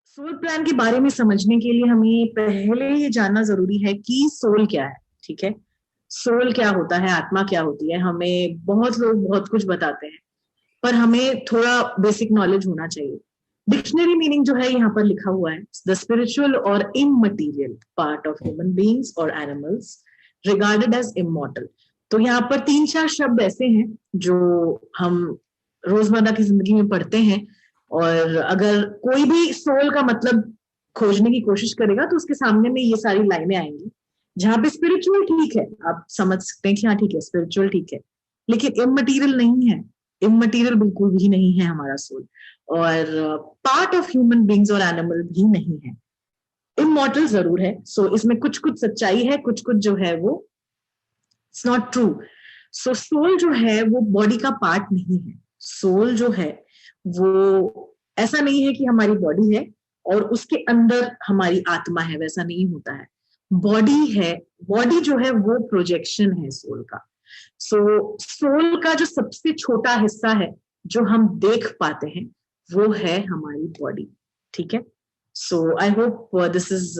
Soul plan के बारे में समझने के लिए हमें पहले ये जानना जरूरी है कि सोल क्या है। ठीक है, सोल क्या होता है, आत्मा क्या होती है। हमें बहुत लोग बहुत कुछ बताते हैं, पर हमें थोड़ा बेसिक नॉलेज होना चाहिए। डिक्शनरी मीनिंग जो है यहाँ पर लिखा हुआ है, द स्पिरिचुअल और इममटीरियल पार्ट ऑफ ह्यूमन बीइंग्स और एनिमल्स रिगार्डेड एज इमॉर्टल। तो यहाँ पर तीन चार शब्द ऐसे हैं जो हम रोजमर्रा की जिंदगी में पढ़ते हैं, और अगर कोई भी सोल का मतलब खोजने की कोशिश करेगा तो उसके सामने में ये सारी लाइनें आएंगी। जहां पे स्पिरिचुअल ठीक है, आप समझ सकते हैं कि हाँ ठीक है, स्पिरिचुअल ठीक है, लेकिन इममटीरियल नहीं है। इममटीरियल बिल्कुल भी नहीं है हमारा सोल, और पार्ट ऑफ ह्यूमन बींग्स और एनिमल भी नहीं है। इमॉर्टल जरूर है। सो इसमें कुछ कुछ सच्चाई है, कुछ कुछ जो है वो it's not true. So soul जो है वो बॉडी का पार्ट नहीं है। सोल जो है वो ऐसा नहीं है कि हमारी बॉडी है और उसके अंदर हमारी आत्मा है, वैसा नहीं होता है। बॉडी है, बॉडी जो है वो प्रोजेक्शन है सोल का। सो सोल का जो सबसे छोटा हिस्सा है जो हम देख पाते हैं वो है हमारी बॉडी। ठीक है, so I hope this is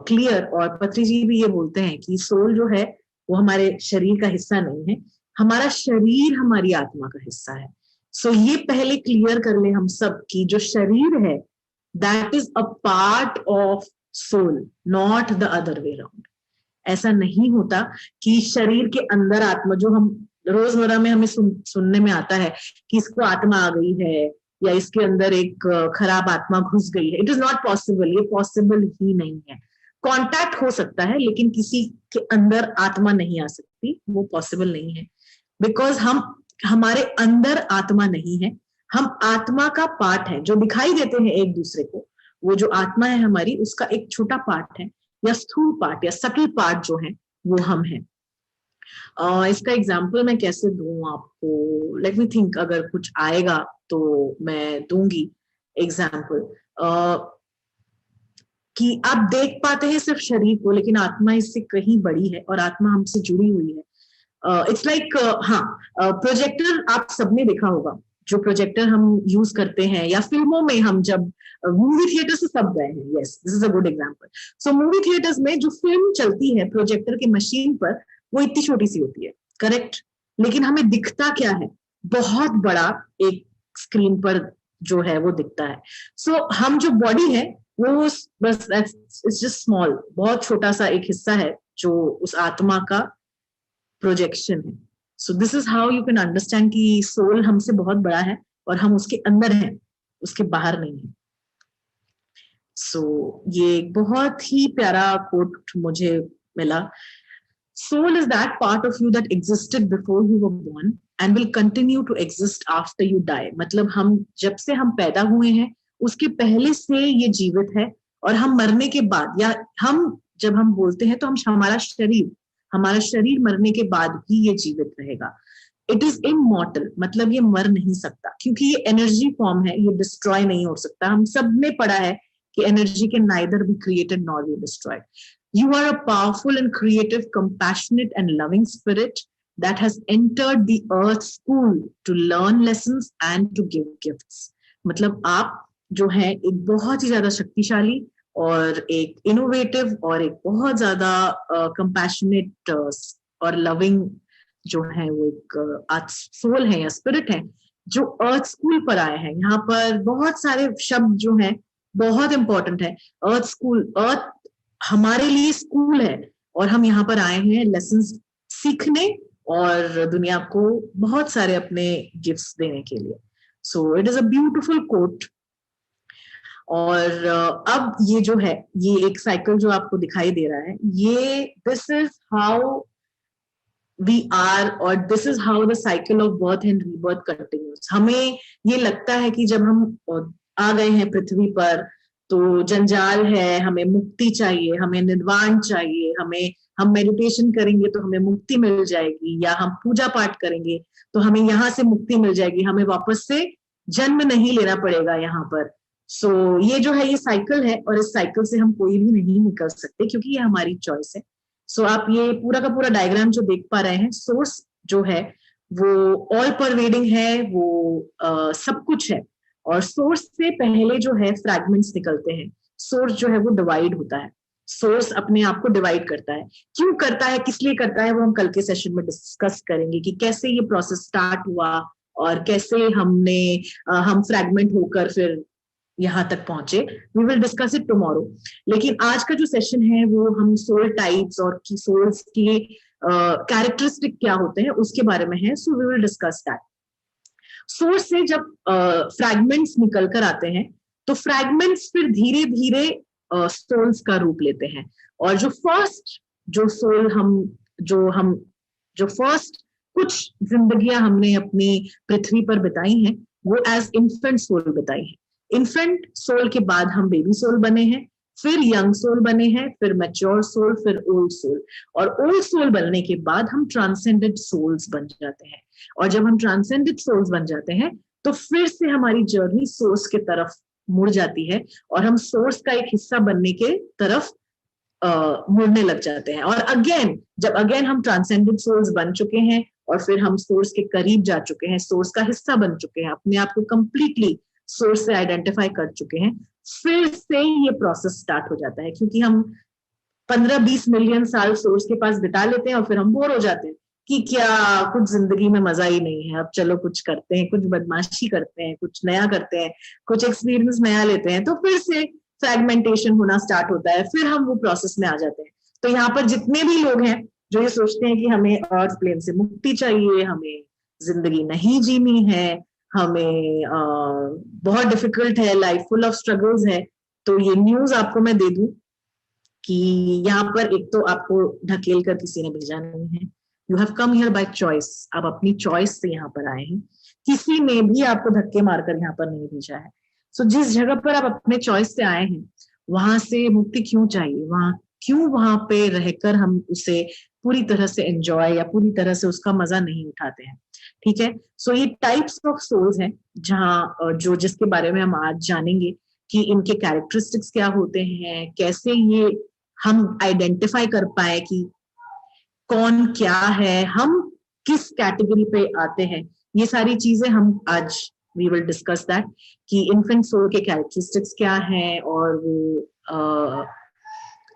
clear. और पत्री जी भी ये बोलते हैं कि सोल जो है वो हमारे शरीर का हिस्सा नहीं है, हमारा शरीर हमारी आत्मा का हिस्सा है। सो ये पहले क्लियर कर ले हम सब कि जो शरीर है that is a part of soul, not the other way around. ऐसा नहीं होता कि शरीर के अंदर आत्मा, जो हम रोजमर्रा में हमें सुनने में आता है कि इसको आत्मा आ गई है या इसके अंदर एक खराब आत्मा घुस गई है। इट इज नॉट पॉसिबल, ये पॉसिबल ही नहीं है। कांटेक्ट हो सकता है लेकिन किसी के अंदर आत्मा नहीं आ सकती, वो पॉसिबल नहीं है। बिकॉज हम, हमारे अंदर आत्मा नहीं है, हम आत्मा का पार्ट है। जो दिखाई देते हैं एक दूसरे को, वो जो आत्मा है हमारी, उसका एक छोटा पार्ट है, या स्थूल पार्ट या सटल पार्ट जो है वो हम हैं। इसका एग्जाम्पल मैं कैसे दूं आपको, लेट मी थिंक, अगर कुछ आएगा तो मैं दूंगी एग्जाम्पल। कि आप देख पाते हैं सिर्फ शरीर को, लेकिन आत्मा इससे कहीं बड़ी है और आत्मा हमसे जुड़ी हुई है। इट्स लाइक हाँ, प्रोजेक्टर आप सबने देखा होगा, जो प्रोजेक्टर हम यूज करते हैं, या फिल्मों में हम जब मूवी थिएटर से सब गए हैं, yes this is a good example. So movie theatres में जो फिल्म चलती है प्रोजेक्टर की मशीन पर, वो इतनी छोटी सी होती है, करेक्ट, लेकिन हमें दिखता क्या है, बहुत बड़ा एक स्क्रीन पर जो है वो दिखता है। सो हम जो बॉडी है वो बस इट्स जस्ट स्मॉल, बहुत छोटा सा एक हिस्सा है जो उस आत्मा का प्रोजेक्शन है। So this is how you can understand कि सोल हमसे बहुत बड़ा है और हम उसके अंदर हैं, उसके बाहर नहीं है। सो ये एक बहुत ही प्यारा कोट मुझे मिला। Soul is that part of you that existed before you were born and will continue to exist after you die. मतलब हम जब से हम पैदा हुए हैं उसके पहले से ये जीवित है, और हम मरने के बाद, या हम जब हम बोलते हैं तो हम, हमारा शरीर मरने के बाद भी ये जीवित रहेगा। इट इज इमॉर्टल, मतलब ये मर नहीं सकता, क्योंकि ये एनर्जी फॉर्म है, ये डिस्ट्रॉय नहीं हो सकता। हम सब ने पढ़ा है कि energy can neither be created nor be destroyed. You are a powerful and creative, compassionate and loving spirit that has entered the earth school to learn lessons and to give gifts. मतलब आप जो है एक बहुत ही ज्यादा शक्तिशाली और एक इनोवेटिव और एक बहुत ज्यादा कंपैशनेट और लविंग जो है वो एक सोल है या स्पिरिट है, जो अर्थ स्कूल पर आए हैं। यहाँ पर बहुत सारे शब्द जो हैं बहुत इंपॉर्टेंट है। अर्थ स्कूल, अर्थ हमारे लिए स्कूल है, और हम यहाँ पर आए हैं लेसन्स सीखने और दुनिया को बहुत सारे अपने गिफ्ट्स देने के लिए। So it is a beautiful quote. और अब ये जो है, ये एक साइकिल जो आपको दिखाई दे रहा है, ये this is how we are, और this is how the cycle of birth and rebirth continues. हमें ये लगता है कि जब हम आ गए हैं पृथ्वी पर तो जंजाल है, हमें मुक्ति चाहिए, हमें निर्वाण चाहिए, हम मेडिटेशन करेंगे तो हमें मुक्ति मिल जाएगी, या हम पूजा पाठ करेंगे तो हमें यहाँ से मुक्ति मिल जाएगी, हमें वापस से जन्म नहीं लेना पड़ेगा यहाँ पर। सो ये जो है ये साइकिल है, और इस साइकिल से हम कोई भी नहीं निकल सकते क्योंकि ये हमारी चॉइस है। सो आप ये पूरा का पूरा डायग्राम जो देख पा रहे हैं, सोर्स जो है वो ऑल परवेडिंग है, वो सब कुछ है, और सोर्स से पहले जो है फ्रैगमेंट्स निकलते हैं। सोर्स जो है वो डिवाइड होता है, सोर्स अपने आप को डिवाइड करता है। क्यों करता है, किस लिए करता है, वो हम कल के सेशन में डिस्कस करेंगे कि कैसे ये प्रोसेस स्टार्ट हुआ और कैसे हम फ्रैगमेंट होकर फिर यहाँ तक पहुंचे। We will discuss it tomorrow. लेकिन आज का जो सेशन है वो हम सोल टाइप्स और सोल्स के कैरेक्टरिस्टिक क्या होते हैं उसके बारे में है। So we will discuss that. Source से जब फ्रैगमेंट्स निकल कर आते हैं तो फ्रैगमेंट्स फिर धीरे धीरे सोल्स का रूप लेते हैं। और जो फर्स्ट कुछ जिंदगियां हमने अपनी पृथ्वी पर बिताई हैं वो एज इन्फेंट सोल बिताई है। इन्फेंट सोल के बाद हम बेबी सोल बने हैं, फिर यंग सोल बने हैं, फिर मैच्योर सोल, फिर ओल्ड सोल। और ओल्ड सोल बनने के बाद हम ट्रांसेंडेंट सोल्स बन जाते हैं। और जब हम ट्रांसेंडेंट सोल्स बन जाते हैं तो फिर से हमारी जर्नी सोर्स के तरफ मुड़ जाती है और हम सोर्स का एक हिस्सा बनने के तरफ मुड़ने लग जाते हैं। और जब हम ट्रांसेंडेंट सोल्स बन चुके हैं और फिर हम सोर्स के करीब जा चुके हैं, सोर्स का हिस्सा बन चुके हैं, अपने आप को कंप्लीटली सोर्स से आइडेंटिफाई कर चुके हैं, फिर से ये प्रोसेस स्टार्ट हो जाता है। क्योंकि हम 15-20 मिलियन साल सोर्स के पास बिता लेते हैं और फिर हम बोर हो जाते हैं कि क्या कुछ जिंदगी में मजा ही नहीं है, अब चलो कुछ करते हैं, कुछ बदमाशी करते हैं, कुछ नया करते हैं, कुछ एक्सपीरियंस नया लेते हैं। तो फिर से फ्रैगमेंटेशन होना स्टार्ट होता है, फिर हम वो प्रोसेस में आ जाते हैं। तो यहाँ पर जितने भी लोग हैं जो ये सोचते हैं कि हमें अर्थ प्लेन से मुक्ति चाहिए, हमें जिंदगी नहीं जीनी है, हमें बहुत डिफिकल्ट है, लाइफ फुल ऑफ स्ट्रगल्स है, तो ये न्यूज आपको मैं दे दूं कि यहाँ पर एक तो आपको ढकेल कर किसी ने भेजा नहीं है। You have come here by choice, आप अपनी चॉइस से यहाँ पर आए हैं, किसी ने भी आपको धक्के मारकर यहाँ पर नहीं भेजा है। सो जिस जगह पर आप अपने चॉइस से आए हैं वहां से मुक्ति क्यों चाहिए, वहां पे रहकर हम उसे पूरी तरह से एंजॉय या पूरी तरह से उसका मजा नहीं उठाते हैं। ठीक है, सो ये टाइप्स ऑफ सोल्स हैं जहाँ जिसके बारे में हम आज जानेंगे कि इनके कैरेक्टरिस्टिक्स क्या होते हैं, कैसे ये हम आइडेंटिफाई कर पाए कि कौन क्या है, हम किस कैटेगरी पे आते हैं। ये सारी चीजें हम आज वी विल डिस्कस दैट कि इन्फेंट सोल के कैरेक्टरिस्टिक्स क्या हैं और वो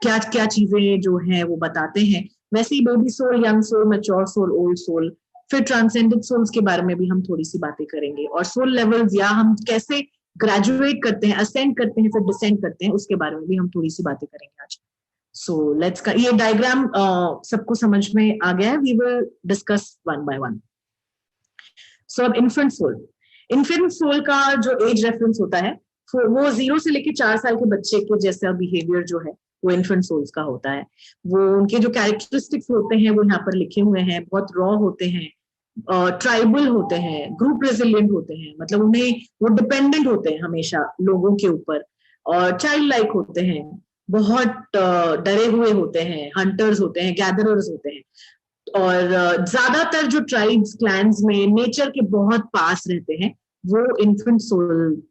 क्या क्या चीजें जो हैं वो बताते हैं। वैसे ही baby soul, young soul, mature soul, old soul, फिर ट्रांसेंडेंट सोल्स के बारे में भी हम थोड़ी सी बातें करेंगे। और सोल लेवल्स या हम कैसे ग्रेजुएट करते हैं, असेंड करते हैं, फिर डिसेंड करते हैं, उसके बारे में भी हम थोड़ी सी बातें करेंगे आज। सो लेट्स का ये डायग्राम सबको समझ में आ गया है। We will discuss one by one. So अब इन्फेंट सोल का जो एज रेफरेंस होता है वो 0 से लेके 4 साल के बच्चे के जैसा बिहेवियर जो है वो इन्फेंट सोल्स का होता है। वो उनके जो कैरेक्टरिस्टिक्स होते हैं वो यहाँ पर लिखे हुए हैं। बहुत रॉ होते हैं, ट्राइबल होते हैं, ग्रुप रेजिलिएंट होते हैं, मतलब वो डिपेंडेंट होते हैं हमेशा लोगों के ऊपर, और चाइल्ड लाइक होते हैं, बहुत डरे हुए होते हैं, हंटर्स होते हैं, गैदरर्स होते हैं। और ज्यादातर जो ट्राइब्स क्लैंस में नेचर के बहुत पास रहते हैं वो इन्फेंट सोल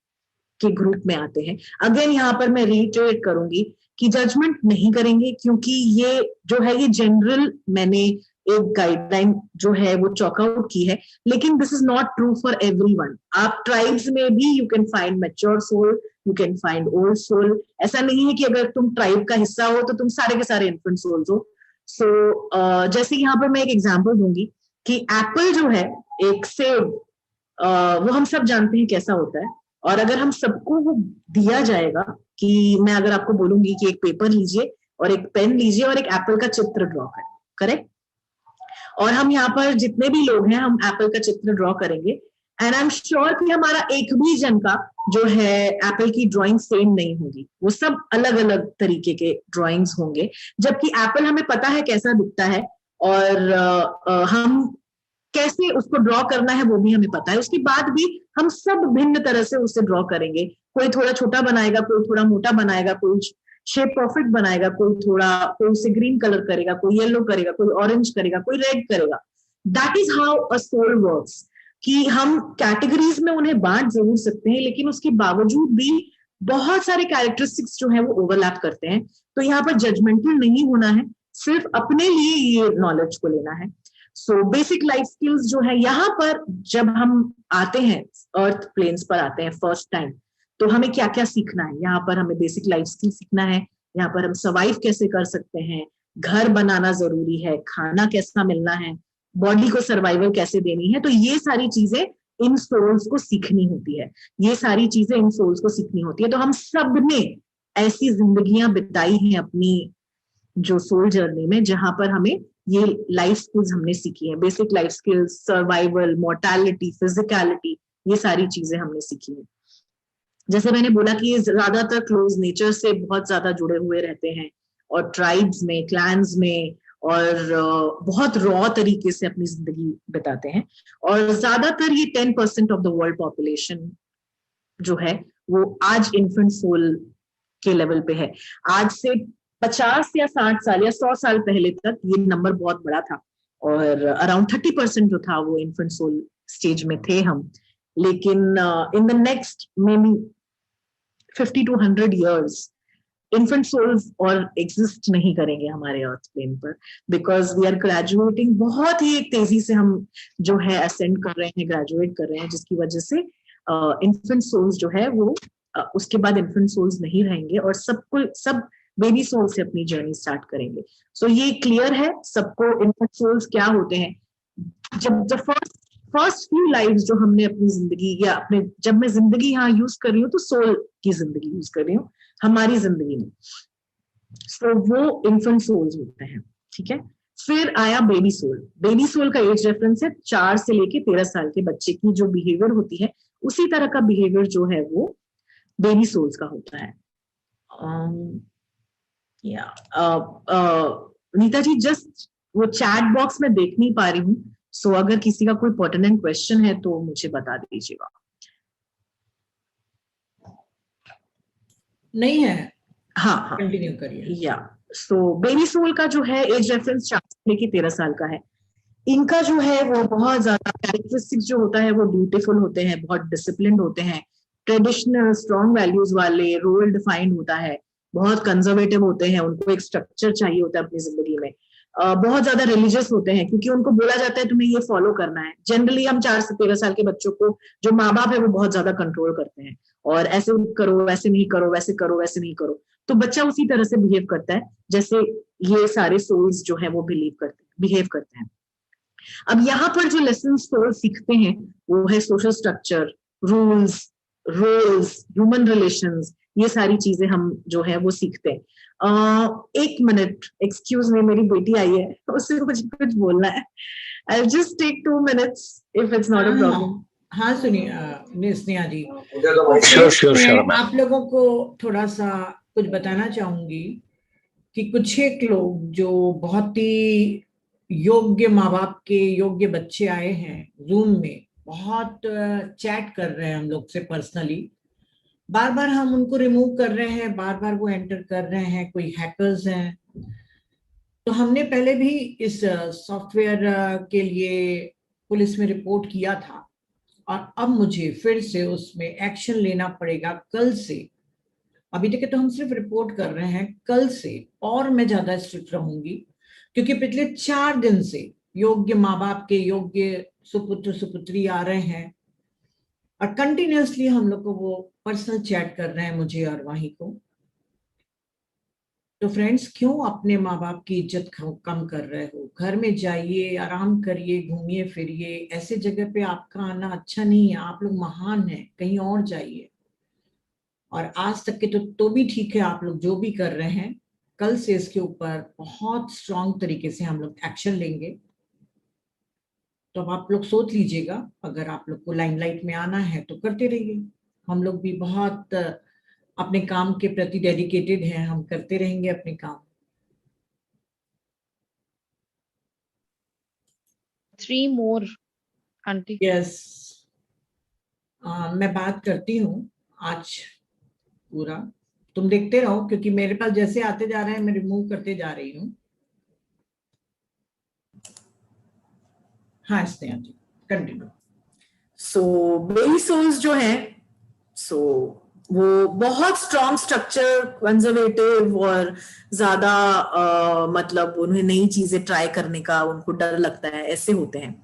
के ग्रुप में आते हैं। अगेन यहाँ पर मैं रीइटरेट करूंगी कि जजमेंट नहीं करेंगे, क्योंकि ये जो है ये जनरल मैंने एक गाइडलाइन जो है वो चॉक आउट की है, लेकिन this is not true for everyone. आप ट्राइब्स में भी you can find mature soul, you can find old soul. ऐसा नहीं है कि अगर तुम ट्राइब का हिस्सा हो तो तुम सारे के सारे इन्फेंट सोल्स हो। सो जैसे यहाँ पर मैं एक एग्जाम्पल दूंगी कि एप्पल जो है, एक सेब, वो हम सब जानते हैं कैसा होता है। और अगर हम सबको वो दिया जाएगा कि मैं अगर आपको बोलूंगी कि एक पेपर लीजिए और एक पेन लीजिए और एक एप्पल का चित्र ड्रॉ करें, करेक्ट, और हम यहाँ पर जितने भी लोग हैं हम एप्पल का चित्र ड्रॉ करेंगे, एंड आई एम श्योर कि हमारा एक भी जन का जो है एप्पल की ड्राइंग सेम नहीं होगी, वो सब अलग अलग तरीके के ड्राइंग्स होंगे। जबकि एप्पल हमें पता है कैसा दिखता है और हम कैसे उसको ड्रॉ करना है वो भी हमें पता है। उसके बाद भी हम सब भिन्न तरह से उसे ड्रॉ करेंगे। कोई थोड़ा छोटा बनाएगा, कोई थोड़ा मोटा बनाएगा, कोई शेप परफेक्ट बनाएगा, कोई उसे ग्रीन कलर करेगा, कोई येलो करेगा, कोई ऑरेंज करेगा, कोई रेड करेगा। That is how a soul works, कि हम कैटेगरीज में उन्हें बांट जरूर सकते हैं, लेकिन उसके बावजूद भी बहुत सारे कैरेक्टरिस्टिक्स जो है वो ओवरलैप करते हैं। तो यहाँ पर जजमेंटल नहीं होना है, सिर्फ अपने लिए ये नॉलेज को लेना है। सो बेसिक लाइफ स्किल्स जो है यहाँ पर जब हम आते हैं, अर्थ प्लेन्स पर आते हैं फर्स्ट टाइम, तो हमें क्या क्या सीखना है। यहाँ पर हमें बेसिक लाइफ स्किल सीखना है, यहाँ पर हम सर्वाइव कैसे कर सकते हैं, घर बनाना जरूरी है, खाना कैसा मिलना है, बॉडी को सर्वाइवल कैसे देनी है। तो ये सारी चीजें इन सोल्स को सीखनी होती है, ये सारी चीजें इन सोल्स को सीखनी होती है। तो हम सब ने ऐसी जिंदगियां बिताई हैं अपनी जो सोल जर्नी में, जहां पर हमें ये लाइफ स्किल्स हमने सीखी है, basic life skills, survival, mortality, physicality, ये सारी चीजें हमने सीखी है। जैसे मैंने बोला कि ये ज्यादातर क्लोज नेचर से बहुत ज्यादा जुड़े हुए रहते हैं, और ट्राइब्स में, क्लैंस में, और बहुत रॉ तरीके से अपनी जिंदगी बिताते हैं। और ज्यादातर ये 10% ऑफ द वर्ल्ड पॉपुलेशन जो है वो आज इन्फेंट सोल के लेवल पे है। आज से 50 या 60 साल या 100 साल पहले तक ये नंबर बहुत बड़ा था, और अराउंड 30% जो था वो इन्फेंट सोल स्टेज में थे हम। लेकिन in the next maybe 50 to 100 years infant souls और एग्जिस्ट नहीं करेंगे हमारे अर्थ प्लेन पर, बिकॉज वी आर ग्रेजुएटिंग बहुत ही एक तेजी से, हम जो है असेंड कर रहे हैं, ग्रेजुएट कर रहे हैं, जिसकी वजह से इन्फेंट सोल्स जो है वो उसके बाद इन्फेंट सोल्स नहीं रहेंगे, और सब बेबी सोल से अपनी जर्नी स्टार्ट करेंगे। सो ये क्लियर है सबको इन्फेंट सोल्स क्या होते हैं। जब द फर्स्ट फ्यू लाइव्स जो हमने अपनी जिंदगी, या अपने, जब मैं जिंदगी यहाँ यूज कर रही हूँ तो सोल की जिंदगी यूज कर रही हूँ हमारी जिंदगी में, तो वो इन्फेंट सोल्स होते हैं, ठीक है। फिर आया बेबी सोल। बेबी सोल का एज रेफरेंस है 4 से लेके 13 साल के बच्चे की जो बिहेवियर होती है, उसी तरह का बिहेवियर जो है वो बेबी सोल्स का होता है। नीता जी, जस्ट वो चैट बॉक्स में देख नहीं पा रही हूँ, सो अगर किसी का कोई पर्टिनेंट क्वेश्चन है तो मुझे बता दीजिएगा। नहीं है? हाँ हाँ, कंटिन्यू करिए। या सो बेबी सोल का जो है एज रेफरेंस 4 से लेके 13 साल का है। इनका जो है वो बहुत ज्यादा कैरेक्टरिस्टिक्स जो होता है वो ब्यूटीफुल होते हैं, बहुत डिसिप्लिन्ड होते हैं, ट्रेडिशनल स्ट्रॉन्ग वैल्यूज वाले, रोल डिफाइंड होता है, बहुत कंजर्वेटिव होते हैं, उनको एक स्ट्रक्चर चाहिए होता है अपनी जिंदगी में। बहुत ज्यादा रिलीजियस होते हैं, क्योंकि उनको बोला जाता है तुम्हें ये फॉलो करना है। जनरली हम 4 से 13 साल के बच्चों को, जो माँ बाप है, वो बहुत ज्यादा कंट्रोल करते हैं, और ऐसे करो, वैसे नहीं करो, वैसे करो, वैसे नहीं करो। तो बच्चा उसी तरह से बिहेव करता है जैसे ये सारे सोल्स जो है वो बिहेव करते हैं। अब यहाँ पर जो लेसन सोल सीखते हैं वो है social structure, rules, roles, human relations, ये सारी चीजें हम जो है वो सीखते हैं। एक मिनट, एक्सक्यूज मी, मेरी बेटी आई है, उससे मुझे कुछ बोलना है। I'll just take 2 minutes if it's not a problem. हाँ सुनिए स्नेहा जी, श्योर। आप लोगों को थोड़ा सा कुछ बताना चाहूंगी कि कुछ एक लोग जो बहुत ही योग्य माँ बाप के योग्य बच्चे आए हैं जूम में, बहुत चैट कर रहे हैं हम लोग से पर्सनली, बार बार हम उनको रिमूव कर रहे हैं, बार बार वो एंटर कर रहे हैं, कोई हैकर्स हैं। तो हमने पहले भी इस सॉफ्टवेयर के लिए पुलिस में रिपोर्ट किया था, और अब मुझे फिर से उसमें एक्शन लेना पड़ेगा कल से। अभी तक तो हम सिर्फ रिपोर्ट कर रहे हैं, कल से और मैं ज्यादा स्ट्रिक्ट रहूंगी, क्योंकि पिछले 4 दिन से योग्य माँ बाप के योग्य सुपुत्र सुपुत्री आ रहे हैं, और कंटिन्यूअसली हम लोग को वो पर्सनल चैट कर रहे हैं, मुझे और वहीं को। तो फ्रेंड्स, क्यों अपने माँ बाप की इज्जत कम कर रहे हो? घर में जाइए, आराम करिए, घूमिए फिरिए, ऐसे जगह पे आपका आना अच्छा नहीं है। आप लोग महान हैं, कहीं और जाइए। और आज तक के तो भी ठीक है, आप लोग जो भी कर रहे हैं, कल से इसके ऊपर बहुत स्ट्रॉन्ग तरीके से हम लोग एक्शन लेंगे। तो अब आप लोग सोच लीजिएगा, अगर आप लोग को लाइमलाइट में आना है तो करते रहिए। हम लोग भी बहुत अपने काम के प्रति डेडिकेटेड हैं, हम करते रहेंगे अपने काम। 3 more आंटी। यस, मैं बात करती हूँ आज पूरा, तुम देखते रहो, क्योंकि मेरे पास जैसे आते जा रहे हैं मैं रिमूव करते जा रही हूँ। हाँ स्नेहा जी, कंटिन्यू। सो बेबी सोल्स जो है, सो वो बहुत स्ट्रॉन्ग स्ट्रक्चर, कंजर्वेटिव और ज्यादा मतलब उन्हें नई चीजें ट्राई करने का उनको डर लगता है, ऐसे होते हैं।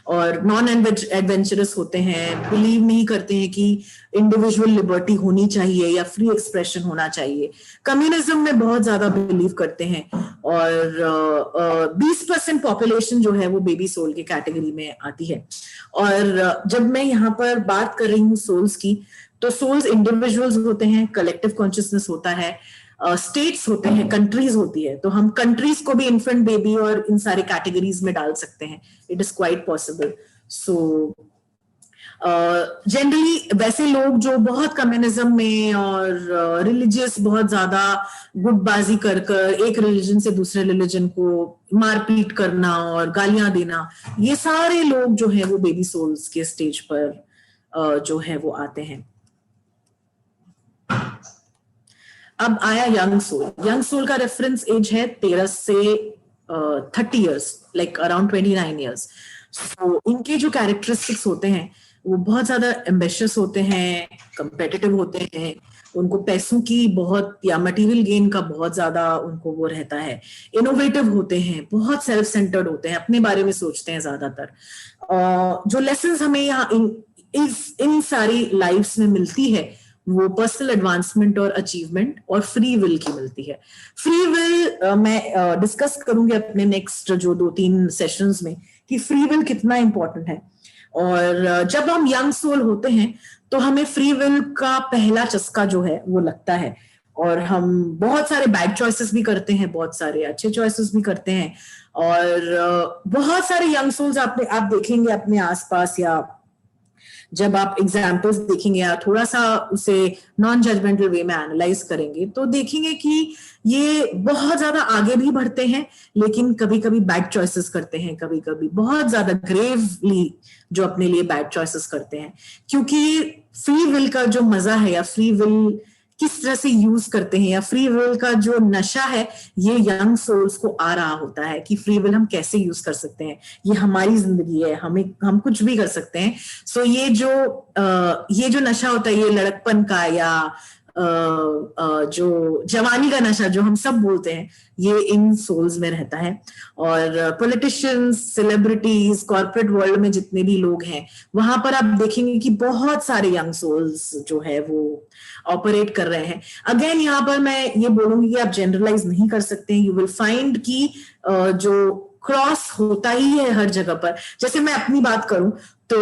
और नॉन एडवेंचरस होते हैं, बिलीव नहीं करते हैं कि इंडिविजुअल लिबर्टी होनी चाहिए या फ्री एक्सप्रेशन होना चाहिए। कम्युनिज्म में बहुत ज्यादा बिलीव करते हैं। और 20% पॉपुलेशन जो है वो बेबी सोल की कैटेगरी में आती है। और जब मैं यहाँ पर बात कर रही हूँ सोल्स की, तो सोल्स इंडिविजुअल्स होते हैं, कलेक्टिव कॉन्शियसनेस होता है, स्टेट्स होते हैं, कंट्रीज होती है। तो हम कंट्रीज को भी इन्फेंट, बेबी और इन सारे कैटेगरीज में डाल सकते हैं। It is quite possible. So generally वैसे लोग जो बहुत कम्युनिज्म में और रिलीजियस बहुत ज्यादा गुटबाजी कर कर एक रिलीजन से दूसरे रिलीजन को मारपीट करना और गालियां देना, ये सारे लोग जो है वो बेबी सोल्स के स्टेज पर जो है वो आते हैं। अब आया यंग सोल। यंग सोल का रेफरेंस एज है 13 से 30 इयर्स, लाइक अराउंड 29 इयर्स। सो इनके जो कैरेक्टरिस्टिक्स होते हैं वो बहुत ज्यादा एम्बिशियस होते हैं, कंपेटिटिव होते हैं, उनको पैसों की बहुत या मटेरियल गेन का बहुत ज्यादा उनको वो रहता है, इनोवेटिव होते हैं, बहुत सेल्फ सेंटर्ड होते हैं, अपने बारे में सोचते हैं ज्यादातर। जो लेसन्स हमें यहाँ इन सारी लाइफ्स में मिलती है वो पर्सनल एडवांसमेंट और अचीवमेंट और फ्री विल की मिलती है। फ्री विल मैं डिस्कस करूंगी अपने नेक्स्ट जो 2-3 सेशंस में कि फ्री विल कितना इंपॉर्टेंट है। और जब हम यंग सोल होते हैं तो हमें फ्री विल का पहला चस्का जो है वो लगता है, और हम बहुत सारे बैड चॉइसेस भी करते हैं, बहुत सारे अच्छे चॉइसेस भी करते हैं। और बहुत सारे यंग सोल्स आप देखेंगे अपने आसपास, या जब आप एग्जाम्पल्स देखेंगे या थोड़ा सा उसे नॉन जजमेंटल वे में एनालाइज करेंगे तो देखेंगे कि ये बहुत ज्यादा आगे भी बढ़ते हैं, लेकिन कभी कभी बैड चॉइसेस करते हैं, कभी कभी बहुत ज्यादा ग्रेवली जो अपने लिए बैड चॉइसेस करते हैं। क्योंकि फ्री विल का जो मजा है, या फ्री विल किस तरह से यूज करते हैं, या फ्री विल का जो नशा है, ये यंग सोल्स को आ रहा होता है कि फ्री विल हम कैसे यूज कर सकते हैं, ये हमारी जिंदगी है, हम कुछ भी कर सकते हैं। सो ये जो नशा होता है, ये लड़कपन का या जो जवानी का नशा जो हम सब बोलते हैं, ये इन सोल्स में रहता है। और पॉलिटिशियंस, सेलिब्रिटीज, कॉर्पोरेट वर्ल्ड में जितने भी लोग हैं, वहां पर आप देखेंगे कि बहुत सारे यंग सोल्स जो है वो ऑपरेट कर रहे हैं। अगेन यहाँ पर मैं ये बोलूंगी कि आप जनरलाइज नहीं कर सकते। यू विल फाइंड कि जो क्रॉस होता ही है हर जगह पर। जैसे मैं अपनी बात करूं तो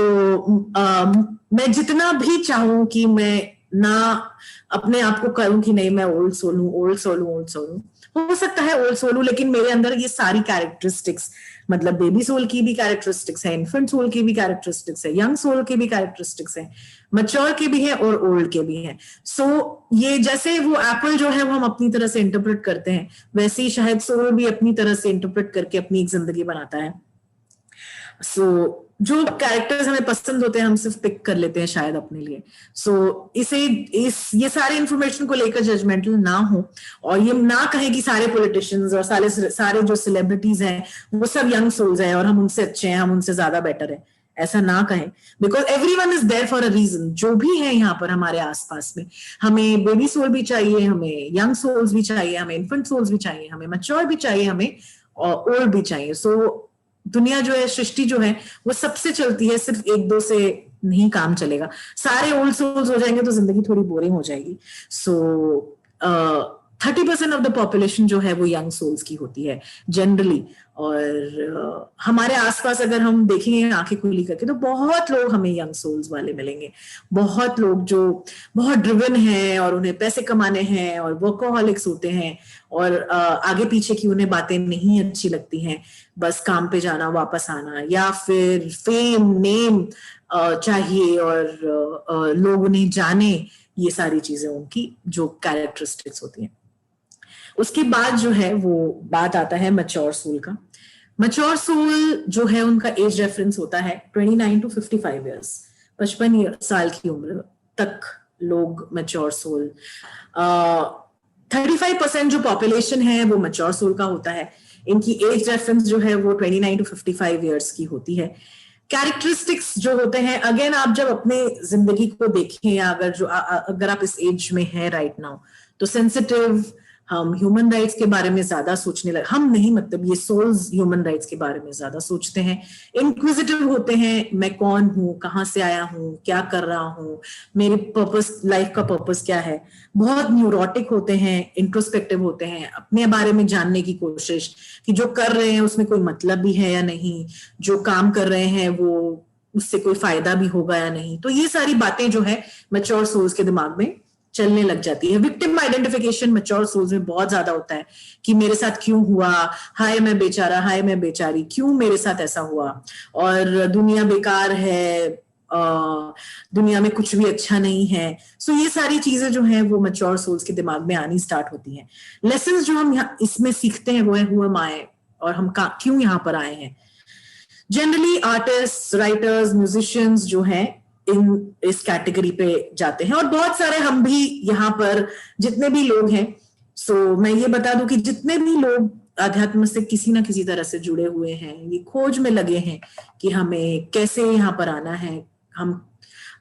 मैं जितना भी चाहूं कि मैं ना अपने आप को करूं कि नहीं मैं ओल्ड सोल हूं, हो सकता है ओल्ड सोल हूं, लेकिन मेरे अंदर ये सारी कैरेक्टरिस्टिक्स, मतलब बेबी सोल की भी कैरेक्टरिस्टिक्स है, इन्फेंट सोल की भी कैरेक्टरिस्टिक्स है, यंग सोल की भी कैरेक्टरिस्टिक्स है, मैच्योर के भी है और ओल्ड के भी हैं। सो ये जैसे वो एप्पल जो है वो हम अपनी तरह से इंटरप्रेट करते हैं, वैसे ही शायद सोल भी अपनी तरह से इंटरप्रेट करके अपनी एक जिंदगी बनाता है। सो जो कैरेक्टर्स हमें पसंद होते हैं हम सिर्फ पिक कर लेते हैं शायद अपने लिए। सो ये सारे इंफॉर्मेशन को लेकर जजमेंटल ना हो, और ये ना कहें कि सारे पॉलिटिशियंस और सारे जो सेलिब्रिटीज हैं वो सब यंग सोल्स हैं और हम उनसे अच्छे हैं, हम उनसे ज्यादा बेटर है, ऐसा ना कहें। Because everyone is there for a reason. जो भी है यहाँ पर हमारे आसपास में, हमें बेबी सोल भी चाहिए, हमें यंग सोल्स भी चाहिए, हमें इन्फेंट सोल्स भी चाहिए, हमें मैच्योर भी चाहिए, हमें ओल्ड भी चाहिए। सो दुनिया जो है, सृष्टि जो है, वो सबसे चलती है, सिर्फ 1-2 से नहीं काम चलेगा। सारे ओल्ड सोल्स हो जाएंगे तो जिंदगी थोड़ी बोरिंग हो जाएगी। सो 30% ऑफ द पॉपुलेशन जो है वो यंग सोल्स की होती है जनरली। और हमारे आसपास अगर हम देखेंगे आंखें खुली करके तो बहुत लोग हमें यंग सोल्स वाले मिलेंगे। बहुत लोग जो बहुत ड्रिवन हैं और उन्हें पैसे कमाने हैं और वर्कोहॉलिक्स होते हैं, और आगे पीछे की उन्हें बातें नहीं अच्छी लगती हैं, बस काम पे जाना वापस आना, या फिर फेम नेम चाहिए और लोग उन्हें जाने, ये सारी चीजें उनकी जो कैरेक्टरिस्टिक्स होती हैं। उसके बाद जो है वो बात आता है मैच्योर सोल का। मैच्योर सोल जो है उनका एज रेफरेंस होता है 29 to 55 इयर्स, 55 साल की उम्र तक लोग मैच्योर सोल। 35% जो पॉपुलेशन है वो मैच्योर सोल का होता है। इनकी एज रेफरेंस जो है वो 29 to 55 इयर्स की होती है। कैरेक्टरिस्टिक्स जो होते हैं, अगेन आप जब अपने जिंदगी को देखें, या अगर आप इस एज में हैं राइट नाउ, तो सेंसिटिव, हम ह्यूमन राइट्स के बारे में ज्यादा सोचने लगे, हम नहीं, मतलब ये सोल्स ह्यूमन राइट्स के बारे में ज्यादा सोचते हैं, इंक्विजिटिव होते हैं, मैं कौन हूँ, कहाँ से आया हूँ, क्या कर रहा हूँ, मेरे पर्पस, लाइफ का पर्पस क्या है, बहुत न्यूरोटिक होते हैं, इंट्रोस्पेक्टिव होते हैं, अपने बारे में जानने की कोशिश कि जो कर रहे हैं उसमें कोई मतलब भी है या नहीं, जो काम कर रहे हैं वो उससे कोई फायदा भी होगा या नहीं। तो ये सारी बातें जो है मैच्योर सोल्स के दिमाग में चलने लग जाती है। विक्टिम आइडेंटिफिकेशन मैच्योर सोल्स में बहुत ज्यादा होता है कि मेरे साथ क्यों हुआ, हाय मैं बेचारा, हाय मैं बेचारी, क्यों मेरे साथ ऐसा हुआ, और दुनिया बेकार है, दुनिया में कुछ भी अच्छा नहीं है। सो ये सारी चीजें जो हैं वो मैच्योर सोल्स के दिमाग में आनी स्टार्ट होती हैं। लेसन्स जो हम इसमें सीखते हैं वो है हु एम आई, और हम क्यों यहाँ पर आए हैं। जनरली आर्टिस्ट, राइटर्स, म्यूजिशियंस जो हैं इस कैटेगरी पे जाते हैं, और बहुत सारे हम भी यहाँ पर जितने भी लोग हैं। सो मैं ये बता दूं कि जितने भी लोग अध्यात्म से किसी ना किसी तरह से जुड़े हुए हैं, ये खोज में लगे हैं कि हमें कैसे यहाँ पर आना है, हम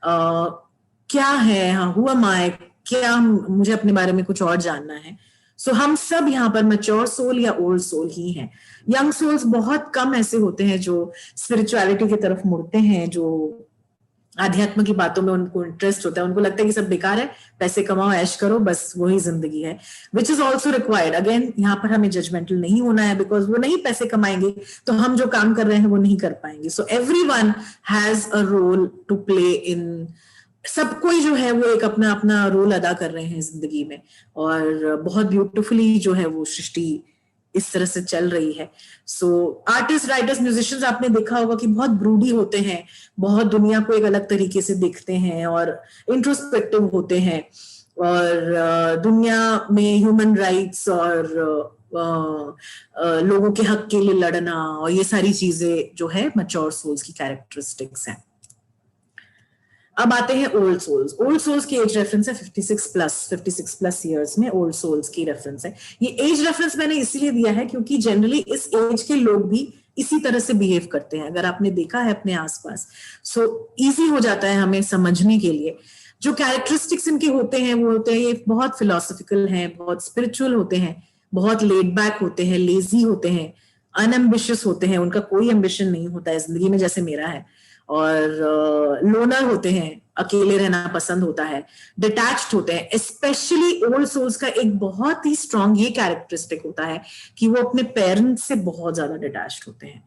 क्या है, हाँ हु एम आई, क्या मुझे अपने बारे में कुछ और जानना है। सो हम सब यहाँ पर मैच्योर सोल या ओल्ड सोल ही हैं। यंग सोल्स बहुत कम ऐसे होते हैं जो स्पिरिचुअलिटी की तरफ मुड़ते हैं, जो आध्यात्म की बातों में उनको इंटरेस्ट होता है। उनको लगता है कि सब बेकार है, पैसे कमाओ, ऐश करो, बस वही जिंदगी है, which is also required. Again यहाँ पर हमें जजमेंटल नहीं होना है, बिकॉज वो नहीं पैसे कमाएंगे तो हम जो काम कर रहे हैं वो नहीं कर पाएंगे। So everyone has a role to play in, सब कोई जो है वो एक अपना अपना रोल अदा कर रहे हैं जिंदगी में, और बहुत ब्यूटिफुली जो है वो सृष्टि इस तरह से चल रही है। सो आर्टिस्ट, राइटर्स, म्यूजिशियंस आपने देखा होगा कि बहुत ब्रूडी होते हैं, बहुत दुनिया को एक अलग तरीके से देखते हैं और इंट्रोस्पेक्टिव होते हैं, और दुनिया में ह्यूमन राइट्स और लोगों के हक के लिए लड़ना और ये सारी चीजें जो है मैच्योर सोल्स की कैरेक्टरिस्टिक्स हैं। अब आते हैं ओल्ड सोल्स। ओल्ड सोल्स की एज रेफरेंस है 56 प्लस इयर्स में ओल्ड सोल्स की रेफरेंस है। ये एज रेफरेंस मैंने इसलिए दिया है क्योंकि जनरली इस एज के लोग भी इसी तरह से बिहेव करते हैं, अगर आपने देखा है अपने आसपास। सो इजी हो जाता है हमें समझने के लिए। जो कैरेक्टरिस्टिक्स इनके होते हैं वो होते हैं, ये बहुत फिलोसफिकल हैं, बहुत स्पिरिचुअल होते हैं, बहुत लेड बैक होते हैं, लेजी होते हैं, अनएम्बिशियस होते हैं, उनका कोई एम्बिशन नहीं होता है जिंदगी में जैसे मेरा है, और लोनर होते हैं, अकेले रहना पसंद होता है, डिटैच्ड होते हैं। स्पेशली ओल्ड सोल्स का एक बहुत ही स्ट्रॉन्ग ये कैरेक्टरिस्टिक होता है कि वो अपने पेरेंट्स से बहुत ज्यादा डिटैच्ड होते हैं,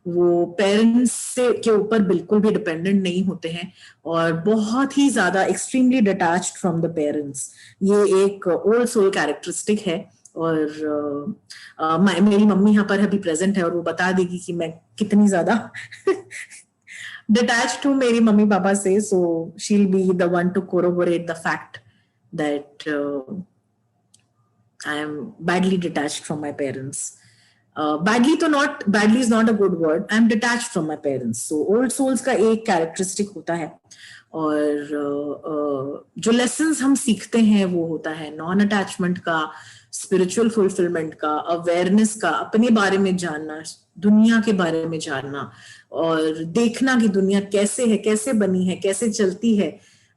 वो पेरेंट्स से के ऊपर बिल्कुल भी डिपेंडेंट नहीं होते हैं, और बहुत ही ज्यादा extremely detached from the parents. ये एक ओल्ड सोल कैरेक्टरिस्टिक है, और मेरी मम्मी यहाँ पर अभी प्रेजेंट है और वो बता देगी कि मैं कितनी ज्यादा detached हूँ मेरी मम्मी पापा से। so she'll be the one to corroborate the fact that I am badly detached from my parents. Badly तो not, badly is not a good word, I am detached from my parents. So old souls का एक characteristic होता है, और जो lessons हम सीखते हैं वो होता है नॉन अटैचमेंट का, स्पिरिचुअल फुलफिलमेंट का, अवेयरनेस का, अपने बारे में जानना, दुनिया के बारे में जानना और देखना कि दुनिया कैसे है, कैसे बनी है, कैसे चलती है,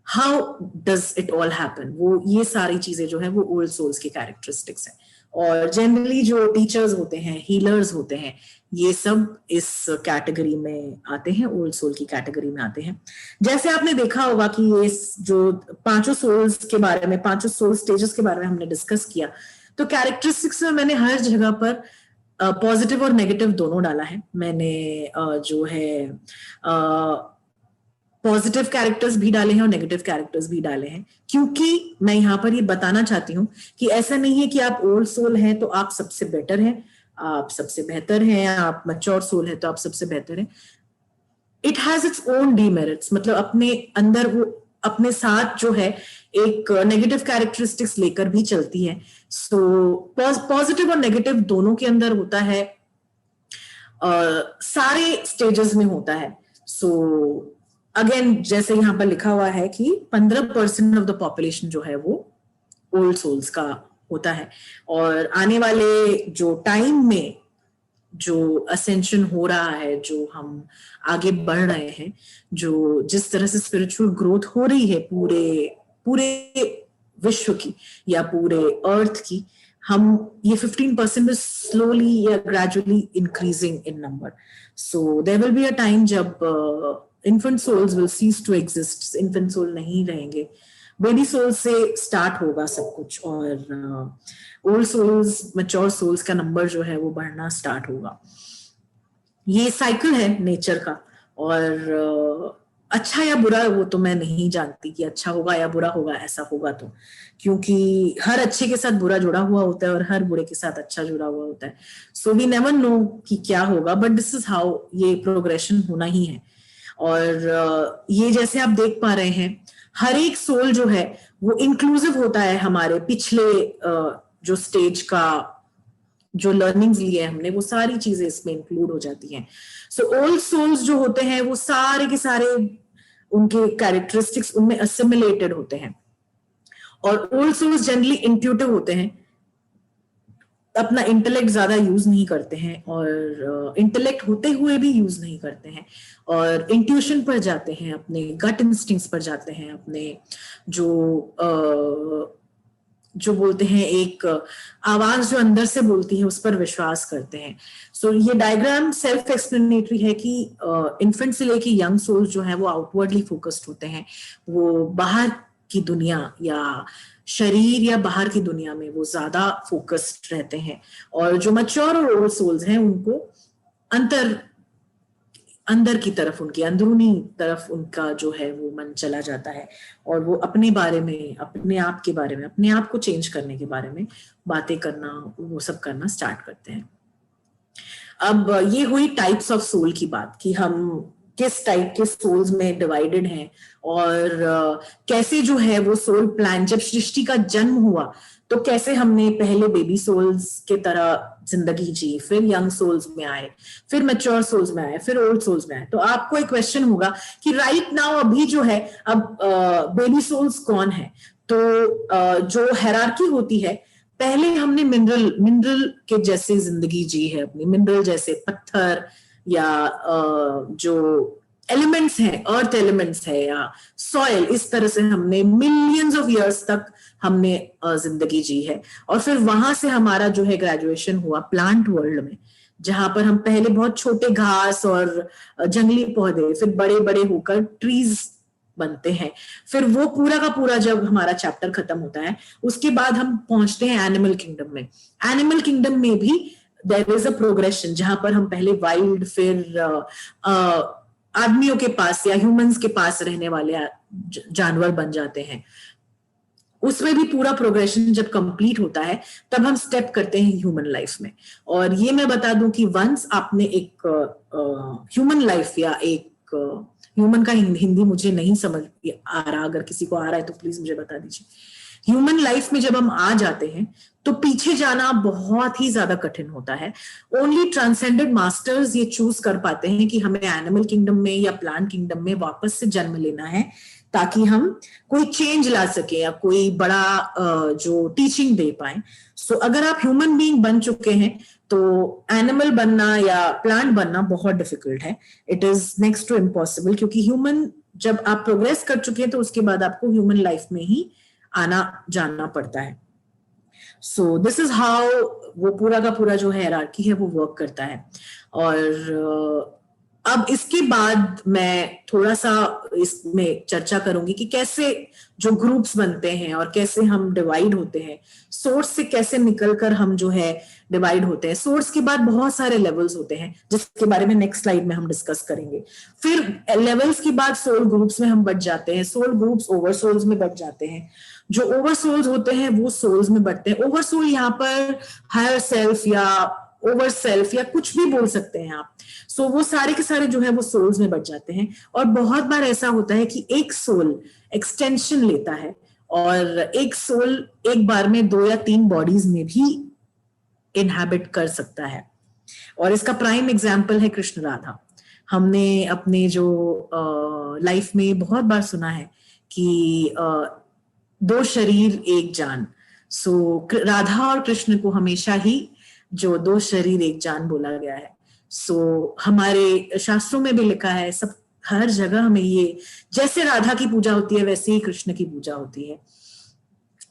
how does it all happen. वो ये सारी चीजें जो है वो ओल्ड सोल्स की कैरेक्टरिस्टिक्स है। और जनरली जो टीचर्स होते हैं, हीलर्स होते हैं, ये सब इस कैटेगरी में आते हैं, ओल्ड सोल की कैटेगरी में आते हैं। जैसे आपने देखा होगा कि ये जो पांचों सोल्स के बारे में, पांचों सोल स्टेजेस के बारे में हमने डिस्कस किया, तो कैरेक्टरिस्टिक्स में मैंने हर जगह पर पॉजिटिव और नेगेटिव दोनों डाला है। मैंने जो है पॉजिटिव कैरेक्टर्स भी डाले हैं और नेगेटिव कैरेक्टर्स भी डाले हैं, क्योंकि मैं यहाँ पर ये बताना चाहती हूँ कि ऐसा नहीं है कि आप ओल्ड सोल हैं तो आप सबसे बेटर हैं, आप सबसे बेहतर हैं, आप मैच्योर सोल है तो आप सबसे बेहतर हैं। It has its own demerits, मतलब अपने अंदर वो अपने साथ जो है एक नेगेटिव कैरेक्टरिस्टिक्स लेकर भी चलती है। सो पॉजिटिव और नेगेटिव दोनों के अंदर होता है, सारे स्टेजेस में होता है। सो अगेन जैसे यहाँ पर लिखा हुआ है कि 15% ऑफ द पॉपुलेशन जो है वो ओल्ड सोल्स का होता है, और आने वाले जो टाइम में जो असेंशन हो रहा है, जो हम आगे बढ़ रहे हैं, जो जिस तरह से स्पिरिचुअल ग्रोथ हो रही है पूरे विश्व की या पूरे अर्थ की, हम ये 15% is slowly या gradually increasing in number. So there will be a time जब infant souls will cease to exist. infant soul नहीं रहेंगे, बेबी सोल से स्टार्ट होगा सब कुछ, और ओल्ड सोल्स, मैच्योर सोल्स का नंबर जो है वो बढ़ना स्टार्ट होगा. ये साइकिल है नेचर का, और अच्छा या बुरा वो तो मैं नहीं जानती कि अच्छा होगा या बुरा होगा, ऐसा होगा तो, क्योंकि हर अच्छे के साथ बुरा जुड़ा हुआ होता है और हर बुरे के साथ अच्छा जुड़ा हुआ होता है. सो वी नेवर नो कि क्या होगा, बट दिस इज हाउ ये प्रोग्रेशन होना ही है. और ये जैसे आप देख पा रहे हैं, हर एक सोल जो है वो इंक्लूसिव होता है. हमारे पिछले जो स्टेज का जो लर्निंग्स लिए हमने, वो सारी चीजें इसमें इंक्लूड हो जाती हैं. सो ओल्ड सोल्स जो होते हैं वो सारे के सारे उनके कैरेक्टरिस्टिक्स उनमें असिमिलेटेड होते हैं, और ओल्ड सोल्स जनरली इंट्यूटिव होते हैं, अपना इंटेलेक्ट ज्यादा यूज नहीं करते हैं, और इंटेलेक्ट होते हुए भी यूज नहीं करते हैं, और इंट्यूशन पर जाते हैं, अपने गट इंस्टिंक्ट्स पर जाते हैं, अपने जो बोलते हैं एक आवाज जो अंदर से बोलती है उस पर विश्वास करते हैं. सो ये डायग्राम सेल्फ एक्सप्लेनेटरी है कि इन्फेंट से लेके यंग सोल्स जो है वो आउटवर्डली फोकस्ड होते हैं, वो बाहर की दुनिया या शरीर या बाहर की दुनिया में वो ज्यादा फोकस्ड रहते हैं, और जो मैच्योर और ओल्ड सोल्स हैं उनको अंदर की तरफ, उनकी अंदरूनी तरफ उनका जो है वो मन चला जाता है, और वो अपने बारे में, अपने आप के बारे में, अपने आप को चेंज करने के बारे में बातें करना, वो सब करना स्टार्ट करते हैं. अब ये हुई टाइप्स ऑफ सोल की बात कि हम किस टाइप के सोल्स में डिवाइडेड हैं, और कैसे जो है वो सोल प्लान, जब सृष्टि का जन्म हुआ तो कैसे हमने पहले बेबी सोल्स के तरह जिंदगी जी, फिर यंग सोल्स में आए, फिर मैच्योर सोल्स में आए, फिर ओल्ड सोल्स में आए. तो आपको एक क्वेश्चन होगा कि राइट नाउ अभी जो है अब बेबी सोल्स कौन है? तो जो हायरार्की होती है, पहले हमने मिनरल के जैसे जिंदगी जी है अपनी, मिनरल जैसे पत्थर या जो एलिमेंट्स हैं, अर्थ एलिमेंट्स है या सॉइल, इस तरह से हमने मिलियंस ऑफ इयर्स तक हमने जिंदगी जी है. और फिर वहां से हमारा जो है ग्रेजुएशन हुआ प्लांट वर्ल्ड में, जहां पर हम पहले बहुत छोटे घास और जंगली पौधे, फिर बड़े बड़े होकर ट्रीज बनते हैं. फिर वो पूरा का पूरा जब हमारा चैप्टर खत्म होता है, उसके बाद हम पहुंचते हैं एनिमल किंगडम में. एनिमल किंगडम में भी देयर इज अ प्रोग्रेशन, जहां पर हम पहले वाइल्ड, फिर आदमियों के पास या ह्यूमंस के पास रहने वाले जानवर बन जाते हैं. उसमें भी पूरा प्रोग्रेशन जब कंप्लीट होता है तब हम स्टेप करते हैं ह्यूमन लाइफ में. और ये मैं बता दूं कि वंस आपने एक ह्यूमन लाइफ या एक ह्यूमन का हिंदी मुझे नहीं समझ आ रहा, अगर किसी को आ रहा है तो प्लीज मुझे बता दीजिए. ह्यूमन लाइफ में जब हम आ जाते हैं तो पीछे जाना बहुत ही ज्यादा कठिन होता है. ओनली ट्रांसेंडेड मास्टर्स ये चूज कर पाते हैं कि हमें एनिमल किंगडम में या प्लांट किंगडम में वापस से जन्म लेना है, ताकि हम कोई चेंज ला सके या कोई बड़ा जो टीचिंग दे पाए. सो अगर आप ह्यूमन बीइंग बन चुके हैं तो एनिमल बनना या प्लांट बनना बहुत डिफिकल्ट है. It is next to impossible, क्योंकि ह्यूमन जब आप प्रोग्रेस कर चुके हैं तो उसके बाद आपको ह्यूमन लाइफ में ही आना जाना पड़ता है. सो दिस इज हाउ वो पूरा का पूरा जो हायरार्की है वो वर्क करता है. और अब इसके बाद मैं थोड़ा सा इसमें चर्चा करूंगी कि कैसे जो ग्रुप्स बनते हैं और कैसे हम डिवाइड होते हैं, सोर्स से कैसे निकलकर हम जो है डिवाइड होते हैं. सोर्स के बाद बहुत सारे लेवल्स होते हैं जिसके बारे में नेक्स्ट स्लाइड में हम डिस्कस करेंगे. फिर लेवल्स के बाद सोल ग्रुप्स में हम बट जाते हैं, सोल ग्रुप्स ओवर सोल्स में बट जाते हैं. जो ओवर सोल्स होते हैं वो सोल्स में बढ़ते हैं. ओवर सोल यहाँ पर हायर सेल्फ या ओवर सेल्फ या कुछ भी बोल सकते हैं आप. सो वो सारे के सारे जो है वो सोल्स में बढ़ जाते हैं. और बहुत बार ऐसा होता है कि एक सोल एक्सटेंशन लेता है और एक सोल एक बार में 2 या 3 बॉडीज में भी इनहैबिट कर सकता है. और इसका प्राइम एग्जाम्पल है कृष्ण राधा. हमने अपने जो लाइफ में बहुत बार सुना है कि 2 शरीर एक जान. सो राधा और कृष्ण को हमेशा ही जो 2 शरीर 1 जान बोला गया है। सो हमारे शास्त्रों में भी लिखा है, सब हर जगह हमें ये, जैसे राधा की पूजा होती है वैसे ही कृष्ण की पूजा होती है।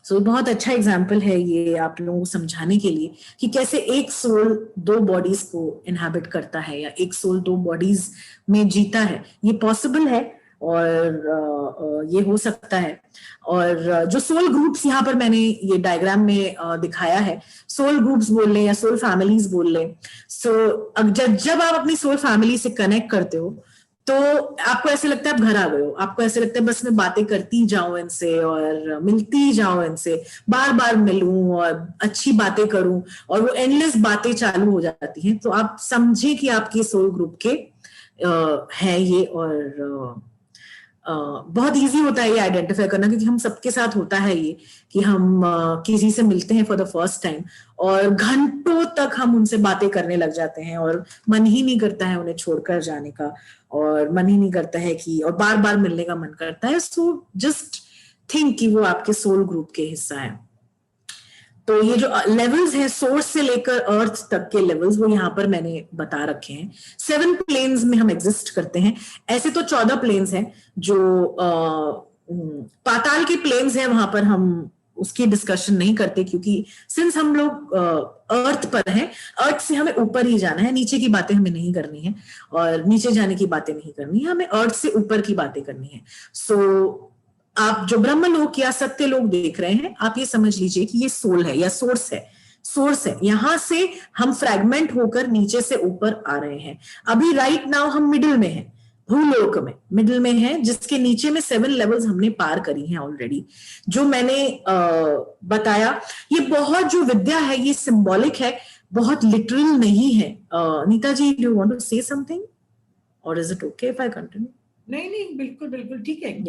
सो बहुत अच्छा एग्जाम्पल है ये आप लोगों को समझाने के लिए कि कैसे एक सोल 2 बॉडीज को इनहैबिट करता है या एक सोल 2 बॉडीज में जीता है। ये पॉसिबल है और ये हो सकता है। और जो सोल ग्रुप्स यहाँ पर मैंने ये डायग्राम में दिखाया है, सोल ग्रुप्स बोल लें या सोल फैमिलीज बोल लें। सो जब आप अपनी सोल फैमिली से कनेक्ट करते हो तो आपको ऐसे लगता है आप घर आ गए हो, आपको ऐसे लगता है बस मैं बातें करती जाऊं इनसे और मिलती जाऊं इनसे, बार बार मिलूं और अच्छी बातें करूं, और वो एंडलेस बातें चालू हो जाती हैं। तो आप समझे कि आपके सोल ग्रुप के है ये, और बहुत इजी होता है ये आइडेंटिफाई करना, क्योंकि हम सबके साथ होता है ये कि हम किसी से मिलते हैं फॉर द फर्स्ट टाइम और घंटों तक हम उनसे बातें करने लग जाते हैं और मन ही नहीं करता है उन्हें छोड़कर जाने का, और मन ही नहीं करता है कि, और बार बार मिलने का मन करता है। सो जस्ट थिंक कि वो आपके सोल ग्रुप के हिस्सा है। तो ये जो लेवल्स हैं सोर्स से लेकर अर्थ तक के लेवल्स, वो यहाँ पर मैंने बता रखे हैं। 7 प्लेन्स में हम एग्जिस्ट करते हैं। ऐसे तो 14 प्लेन्स हैं जो पाताल के प्लेन्स हैं, वहां पर हम उसकी डिस्कशन नहीं करते, क्योंकि सिंस हम लोग अर्थ पर हैं, अर्थ से हमें ऊपर ही जाना है, नीचे की बातें हमें नहीं करनी है और नीचे जाने की बातें नहीं करनी है, हमें अर्थ से ऊपर की बातें करनी है। सो आप जो ब्रह्मलोक या सत्य लोक देख रहे हैं, आप ये समझ लीजिए कि ये सोल है या सोर्स है, सोर्स है। यहां से हम फ्रैगमेंट होकर नीचे से ऊपर आ रहे हैं। अभी राइट नाउ हम मिडिल में हैं, भूलोक में मिडिल में है, जिसके नीचे में 7 लेवल्स हमने पार करी हैं ऑलरेडी। जो मैंने बताया, ये बहुत जो विद्या है ये सिंबॉलिक है, बहुत लिटरल नहीं है। Neeta ji, do you want to say something और is it okay if I continue? नहीं नहीं, बिल्कुल बिल्कुल ठीक है।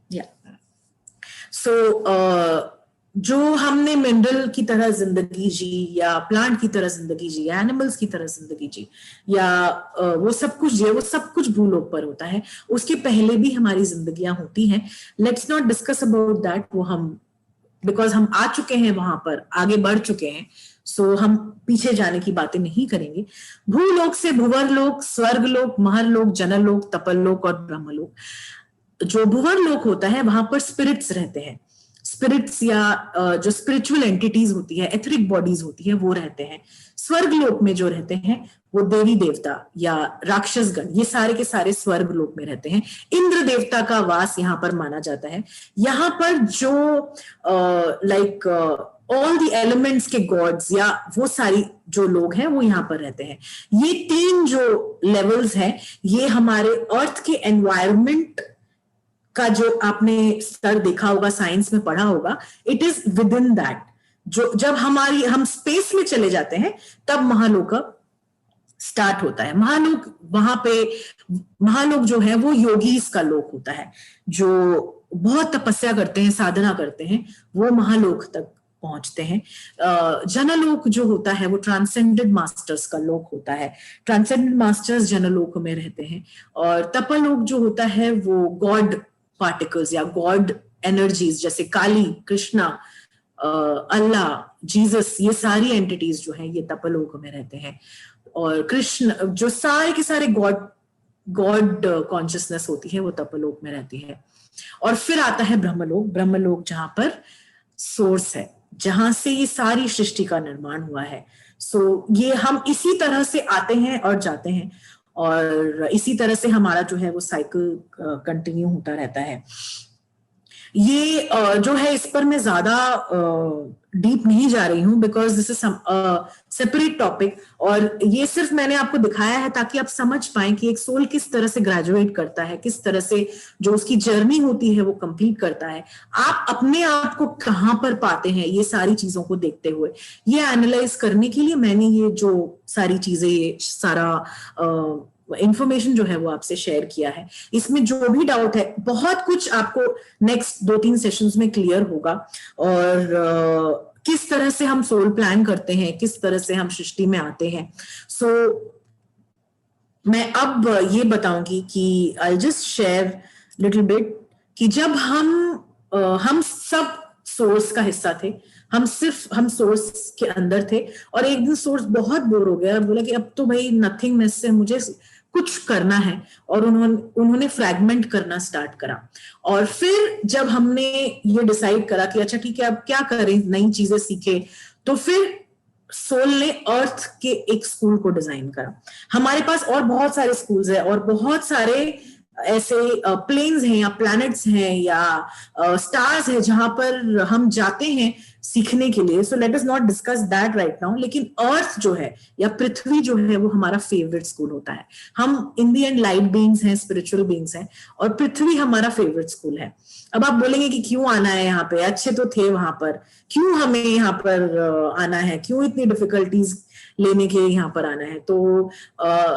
या सो जो हमने मिनरल की तरह जिंदगी जी या प्लांट की तरह जिंदगी जी या एनिमल्स की तरह जिंदगी जी या वो सब कुछ जो है वो सब कुछ भूलोक पर होता है। उसके पहले भी हमारी जिंदगियां होती हैं। Let's not discuss about that. वो हम बिकॉज हम आ चुके हैं वहां पर, आगे बढ़ चुके हैं, सो हम पीछे जाने की बातें नहीं करेंगे। भूलोक से भुवरलोक, स्वर्गलोक, महरलोक, जनलोक, तपलोक और ब्रह्मलोक। जो भुवरलोक होता है वहां पर स्पिरिट्स रहते हैं। स्पिरिट्स या जो स्पिरिचुअल एंटिटीज होती है, एथरिक बॉडीज होती है, वो रहते हैं। स्वर्गलोक में जो रहते हैं वो देवी देवता या राक्षसगण, ये सारे के सारे स्वर्ग लोक में रहते हैं। इंद्र देवता का वास यहाँ पर माना जाता है। यहाँ पर जो लाइक ऑल द एलिमेंट्स के गॉड्स या वो सारी जो लोग हैं वो यहाँ पर रहते हैं। ये 3 जो लेवल्स हैं ये हमारे अर्थ के एनवायरमेंट का जो आपने स्तर देखा होगा, साइंस में पढ़ा होगा, it is with in that. जो जब हम स्पेस में चले जाते हैं तब महालोक स्टार्ट होता है। महालोक वहां पे, महालोक जो है वो योगीज का लोक होता है, जो बहुत तपस्या करते हैं, साधना करते हैं, वो महालोक तक पहुंचते हैं। जनलोक जो होता है वो ट्रांसेंडेड मास्टर्स का लोक होता है। ट्रांसेंडेड मास्टर्स जनलोक में रहते हैं। और तपलोक जो होता है वो गॉड पार्टिकल्स या गॉड एनर्जीज, जैसे काली, कृष्णा, अल्लाह, जीसस, ये सारी एंटिटीज जो हैं ये तपलोक में रहते हैं। और कृष्ण, जो सारे के सारे गॉड कॉन्शियसनेस होती है वो तपलोक में रहती है। और फिर आता है ब्रह्मलोक। ब्रह्मलोक जहां पर सोर्स है, जहां से ये सारी सृष्टि का निर्माण हुआ है। सो ये हम इसी तरह से आते हैं और जाते हैं, और इसी तरह से हमारा जो है वो साइकिल कंटिन्यू होता रहता है। ये जो है इस पर मैं ज्यादा डीप नहीं जा रही हूँ, because this is separate topic, और ये सिर्फ मैंने आपको दिखाया है ताकि आप समझ पाएं कि एक सोल किस तरह से ग्रेजुएट करता है, किस तरह से जो उसकी जर्नी होती है वो कंप्लीट करता है। आप अपने आप को कहाँ पर पाते हैं, ये सारी चीजों को देखते हुए, ये एनालाइज करने के लिए मैंने ये जो सारी चीजें, ये सारा इंफॉर्मेशन जो है वो आपसे शेयर किया है। इसमें जो भी डाउट है, बहुत कुछ आपको नेक्स्ट 2-3 सेशंस में क्लियर होगा। और किस तरह से हम सोल प्लान करते हैं, किस तरह से हम सृष्टि में आते हैं। सो मैं अब ये बताऊंगी कि I just share little bit कि जब हम सब सोर्स का हिस्सा थे, हम सोर्स के अंदर थे, और एक दिन सोर्स बहुत बोर हो गया, बोला कि अब तो भाई नथिंगनेस से मुझे कुछ करना है, और उन्होंने फ्रैगमेंट करना स्टार्ट करा। और फिर जब हमने ये डिसाइड करा कि अच्छा ठीक है अब क्या करें, नई चीजें सीखे, तो फिर सोल ने अर्थ के एक स्कूल को डिजाइन करा। हमारे पास और बहुत सारे स्कूल्स हैं और बहुत सारे ऐसे प्लेन्स हैं या प्लैनेट्स हैं या स्टार्स हैं जहां पर हम जाते हैं सीखने के लिए। So let us not discuss that right now, लेकिन अर्थ जो है या पृथ्वी जो है वो हमारा फेवरेट स्कूल होता है। हम इन दी एंड लाइट बीइंग्स हैं, स्पिरिचुअल बीइंग्स हैं, और पृथ्वी हमारा फेवरेट स्कूल है। अब आप बोलेंगे कि क्यों आना है यहाँ पे, अच्छे तो थे वहां पर, क्यों हमें यहाँ पर आना है, क्यों इतनी डिफिकल्टीज लेने के यहाँ पर आना है। तो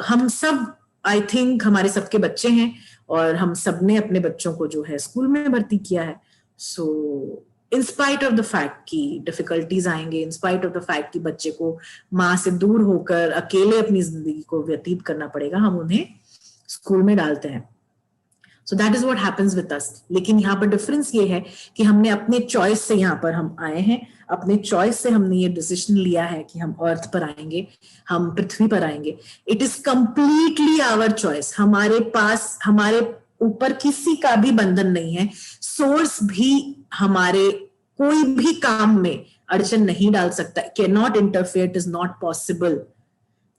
हम सब आई थिंक हमारे सबके बच्चे हैं और हम सब ने अपने बच्चों को जो है स्कूल में भर्ती किया है। So in spite of the fact कि डिफिकल्टीज आएंगे, in spite of the fact कि बच्चे को माँ से दूर होकर अकेले अपनी जिंदगी को व्यतीत करना पड़ेगा, हम उन्हें स्कूल में डालते हैं। So that is what happens with us. लेकिन यहाँ पर डिफरेंस ये है कि हमने अपने चॉइस से यहाँ पर हम आए हैं, अपने चॉइस से हमने ये डिसीजन लिया है कि हम अर्थ पर आएंगे, हम पृथ्वी पर आएंगे। It is completely our choice. हमारे पास, हमारे ऊपर किसी का भी बंधन नहीं है। सोर्स भी हमारे कोई भी काम में अड़चन नहीं डाल सकता, can not interfere, it is not possible,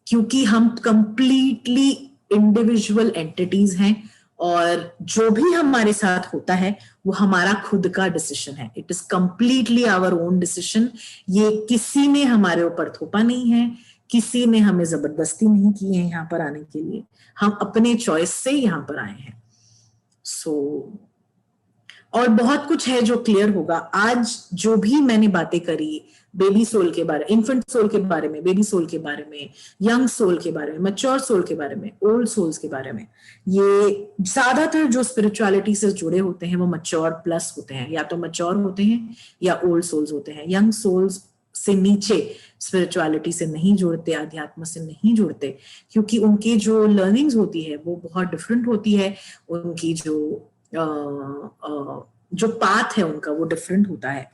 क्योंकि हम कंप्लीटली इंडिविजुअल एंटिटीज हैं और जो भी हमारे साथ होता है वो हमारा खुद का डिसीजन है। It is completely our own decision. ये किसी ने हमारे ऊपर थोपा नहीं है, किसी ने हमें जबरदस्ती नहीं की है यहाँ पर आने के लिए, हम अपने चॉइस से यहाँ पर आए हैं। और बहुत कुछ है जो क्लियर होगा आज। जो भी मैंने बातें करी बेबी सोल के बारे, इन्फेंट सोल के बारे में, बेबी सोल के बारे में, यंग सोल के बारे में, मैच्योर सोल के बारे में, ओल्ड सोल्स के बारे में, ये ज्यादातर जो स्पिरिचुअलिटी से जुड़े होते हैं वो मैच्योर प्लस होते हैं, या तो मैच्योर होते हैं या ओल्ड सोल्स होते हैं। यंग सोल्स से नीचे स्पिरिचुअलिटी से नहीं जुड़ते, अध्यात्म से नहीं जुड़ते, क्योंकि उनकी जो लर्निंग्स होती है वो बहुत डिफरेंट होती है, उनकी जो पाथ है उनका वो डिफरेंट होता है।